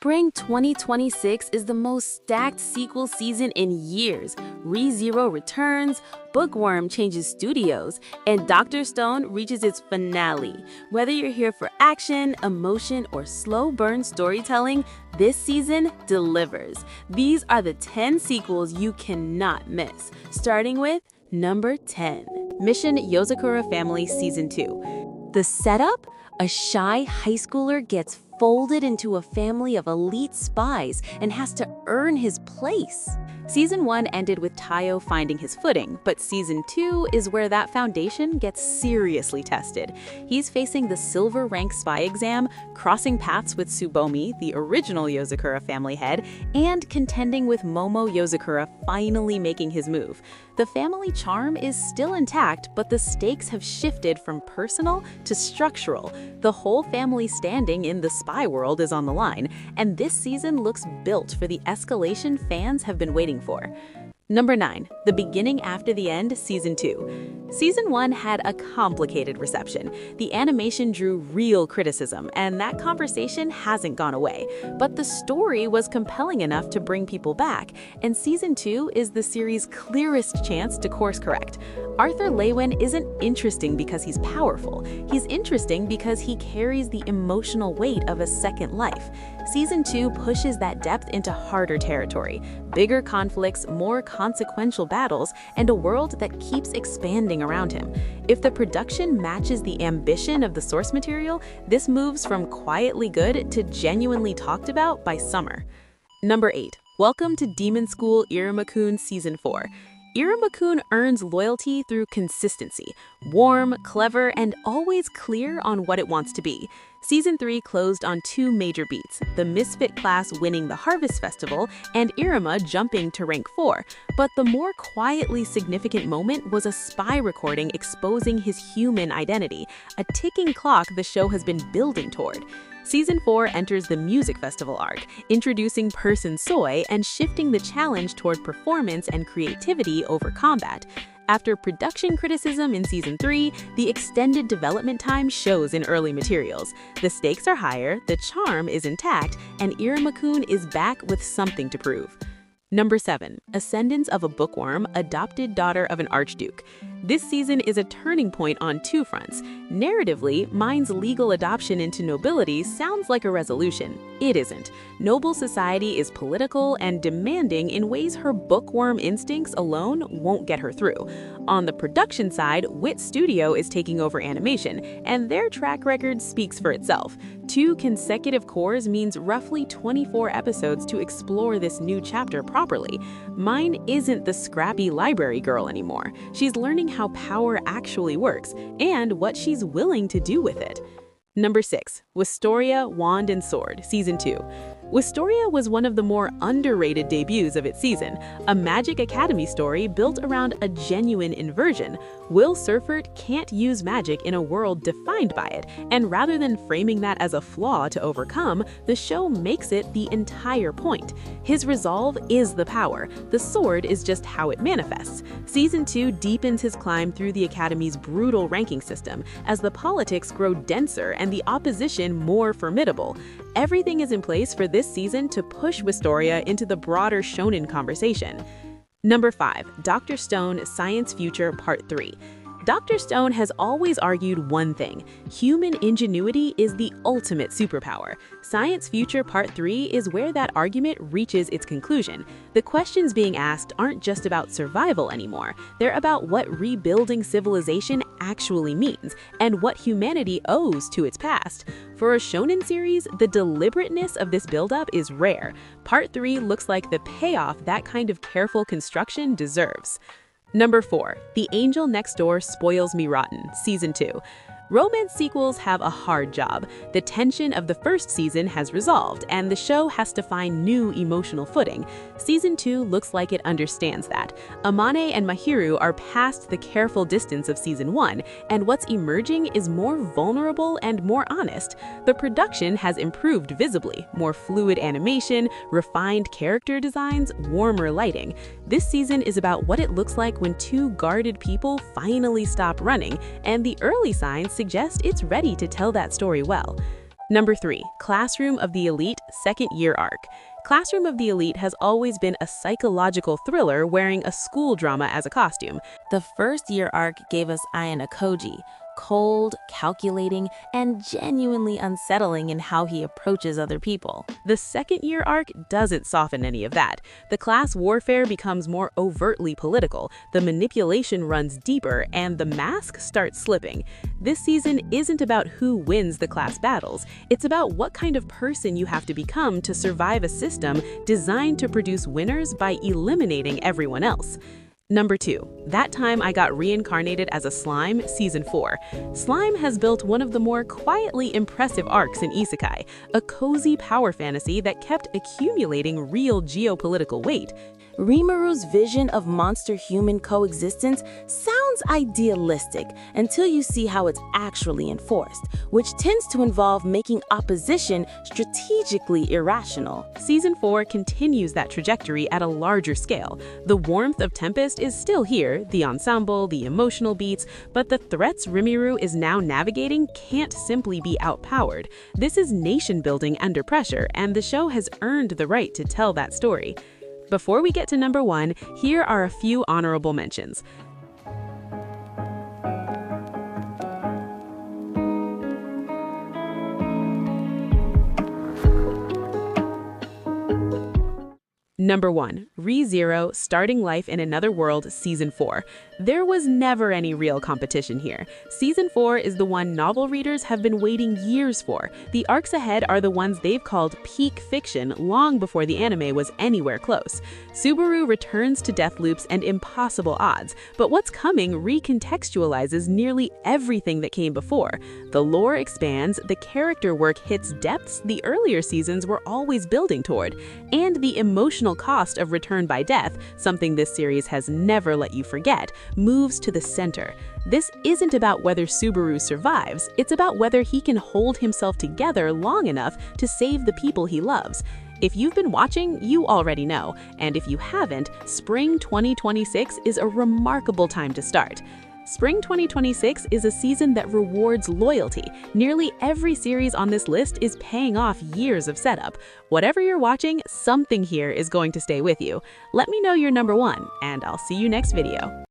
Spring 2026 is the most stacked sequel season in years. ReZero returns, Bookworm changes studios, and Dr. Stone reaches its finale. Whether you're here for action, emotion, or slow burn storytelling, this season delivers. These are the 10 sequels you cannot miss, starting with number 10. Mission Yozakura Family Season 2. The setup? A shy high schooler gets folded into a family of elite spies and has to earn his place. Season 1 ended with Tayo finding his footing, but Season 2 is where that foundation gets seriously tested. He's facing the silver rank spy exam, crossing paths with Tsubomi, the original Yozakura family head, and contending with Momo Yozakura finally making his move. The family charm is still intact, but the stakes have shifted from personal to structural. The whole family standing in the spy world is on the line, and this season looks built for the escalation fans have been waiting for. Number 9. The Beginning After the End Season 2. Season 1 had a complicated reception. The animation drew real criticism, and that conversation hasn't gone away. But the story was compelling enough to bring people back, and Season 2 is the series' clearest chance to course correct. Arthur Lewin isn't interesting because he's powerful. He's interesting because he carries the emotional weight of a second life. Season 2 pushes that depth into harder territory. Bigger conflicts, more consequential battles, and a world that keeps expanding around him. If the production matches the ambition of the source material, this moves from quietly good to genuinely talked about by summer. Number 8. Welcome to Demon School Iruma-kun Season 4. Iruma-kun earns loyalty through consistency, warm, clever, and always clear on what it wants to be. Season 3 closed on two major beats, the Misfit class winning the Harvest Festival and Iruma jumping to rank 4. But the more quietly significant moment was a spy recording exposing his human identity, a ticking clock the show has been building toward. Season 4 enters the music festival arc, introducing Person Soy and shifting the challenge toward performance and creativity over combat. After production criticism in Season 3, the extended development time shows in early materials. The stakes are higher, the charm is intact, and Iruma-kun is back with something to prove. Number 7. Ascendance of a Bookworm, Adopted Daughter of an Archduke. This season is a turning point on two fronts. Narratively, Mine's legal adoption into nobility sounds like a resolution. It isn't. Noble society is political and demanding in ways her bookworm instincts alone won't get her through. On the production side, Wit Studio is taking over animation, and their track record speaks for itself. 2 consecutive cores means roughly 24 episodes to explore this new chapter properly. Mine isn't the scrappy library girl anymore. She's learning how power actually works and what she's willing to do with it. Number 6. Wistoria, Wand and Sword, Season 2. Wistoria was one of the more underrated debuts of its season, a Magic Academy story built around a genuine inversion. Will Surfert can't use magic in a world defined by it, and rather than framing that as a flaw to overcome, the show makes it the entire point. His resolve is the power, the sword is just how it manifests. Season 2 deepens his climb through the Academy's brutal ranking system, as the politics grow denser and the opposition more formidable. Everything is in place for this season to push Wistoria into the broader shonen conversation. Number 5. Dr. Stone Science Future Part 3. Dr. Stone has always argued one thing: human ingenuity is the ultimate superpower. Science Future Part 3 is where that argument reaches its conclusion. The questions being asked aren't just about survival anymore. They're about what rebuilding civilization actually means and what humanity owes to its past. For a shonen series, the deliberateness of this buildup is rare. Part 3 looks like the payoff that kind of careful construction deserves. Number 4. The Angel Next Door Spoils Me Rotten, Season 2. Romance sequels have a hard job. The tension of the first season has resolved, and the show has to find new emotional footing. Season 2 looks like it understands that. Amane and Mahiru are past the careful distance of Season 1, and what's emerging is more vulnerable and more honest. The production has improved visibly, more fluid animation, refined character designs, warmer lighting. This season is about what it looks like when two guarded people finally stop running, and the early signs suggest it's ready to tell that story well. Number 3, Classroom of the Elite Second Year Arc. Classroom of the Elite has always been a psychological thriller wearing a school drama as a costume. The first year arc gave us Ayanokoji, cold, calculating, and genuinely unsettling in how he approaches other people. The second year arc doesn't soften any of that. The class warfare becomes more overtly political, the manipulation runs deeper, and the mask starts slipping. This season isn't about who wins the class battles, it's about what kind of person you have to become to survive a system designed to produce winners by eliminating everyone else. Number 2, That Time I Got Reincarnated as a Slime, Season 4. Slime has built one of the more quietly impressive arcs in isekai, a cozy power fantasy that kept accumulating real geopolitical weight. Rimuru's vision of monster-human coexistence sounds idealistic until you see how it's actually enforced, which tends to involve making opposition strategically irrational. Season 4 continues that trajectory at a larger scale. The warmth of Tempest is still here, the ensemble, the emotional beats, but the threats Rimuru is now navigating can't simply be outpowered. This is nation-building under pressure, and the show has earned the right to tell that story. Before we get to number 1, here are a few honorable mentions. Number 1, ReZero, Starting Life in Another World, Season 4. There was never any real competition here. Season 4 is the one novel readers have been waiting years for. The arcs ahead are the ones they've called peak fiction long before the anime was anywhere close. Subaru returns to death loops and impossible odds, but what's coming recontextualizes nearly everything that came before. The lore expands, the character work hits depths the earlier seasons were always building toward, and the emotional cost of return by death, something this series has never let you forget, moves to the center. This isn't about whether Subaru survives, it's about whether he can hold himself together long enough to save the people he loves. If you've been watching, you already know, and if you haven't, Spring 2026 is a remarkable time to start. Spring 2026 is a season that rewards loyalty. Nearly every series on this list is paying off years of setup. Whatever you're watching, something here is going to stay with you. Let me know your number 1, and I'll see you next video.